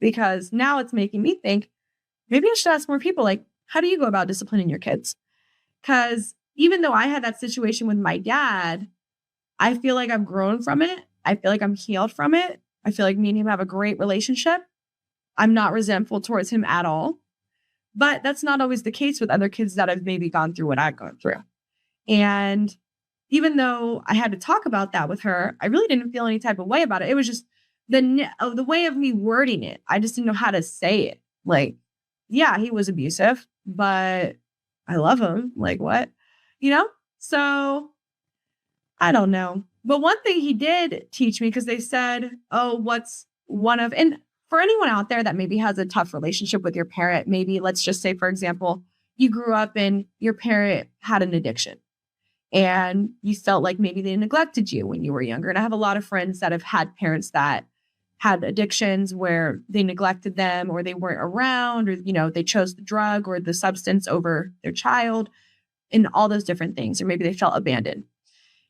because now it's making me think maybe I should ask more people, like, how do you go about disciplining your kids? Because even though I had that situation with my dad, I feel like I've grown from it. I feel like I'm healed from it. I feel like me and him have a great relationship. I'm not resentful towards him at all. But that's not always the case with other kids that have maybe gone through what I've gone through. And even though I had to talk about that with her, I really didn't feel any type of way about it. It was just the way of me wording it. I just didn't know how to say it. Like, yeah, he was abusive, but I love him. Like, what? You know? So I don't know. But one thing he did teach me, because they said, oh, what's one of, and for anyone out there that maybe has a tough relationship with your parent, maybe let's just say, for example, you grew up and your parent had an addiction and you felt like maybe they neglected you when you were younger. And I have a lot of friends that have had parents that had addictions where they neglected them or they weren't around, or, you know, they chose the drug or the substance over their child and all those different things. Or maybe they felt abandoned.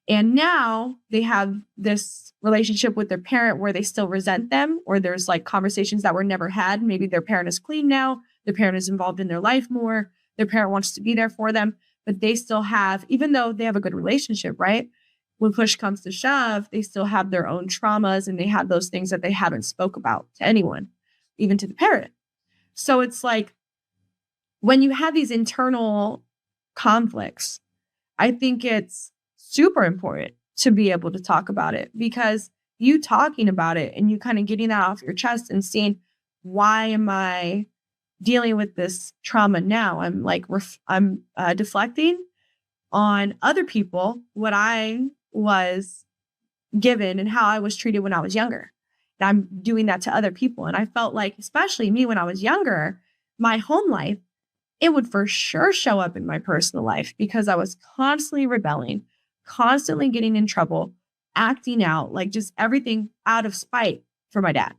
And now they have this relationship with their parent where they still resent them, or there's like conversations that were never had. Maybe their parent is clean now, their parent is involved in their life more, their parent wants to be there for them, but they still have, even though they have a good relationship, right? When push comes to shove, they still have their own traumas and they have those things that they haven't spoke about to anyone, even to the parent. So it's like when you have these internal conflicts, I think it's super important to be able to talk about it, because you talking about it and you kind of getting that off your chest and seeing, why am I dealing with this trauma now? I'm like, I'm deflecting on other people what I was given and how I was treated when I was younger. And I'm doing that to other people. And I felt like, especially me when I was younger, my home life, it would for sure show up in my personal life because I was constantly rebelling, constantly getting in trouble, acting out, like just everything out of spite for my dad.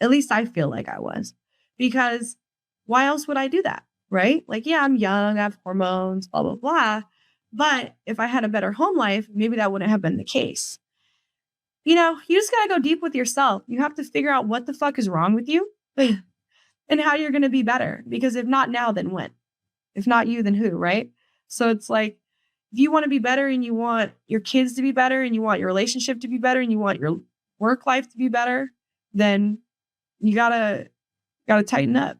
At least I feel like I was, because why else would I do that? Right? Like, yeah, I'm young, I have hormones, blah, blah, blah. But if I had a better home life, maybe that wouldn't have been the case. You know, you just got to go deep with yourself. You have to figure out what the fuck is wrong with you and how you're going to be better. Because if not now, then when? If not you, then who, right? So it's like, if you want to be better and you want your kids to be better and you want your relationship to be better and you want your work life to be better, then you gotta tighten up.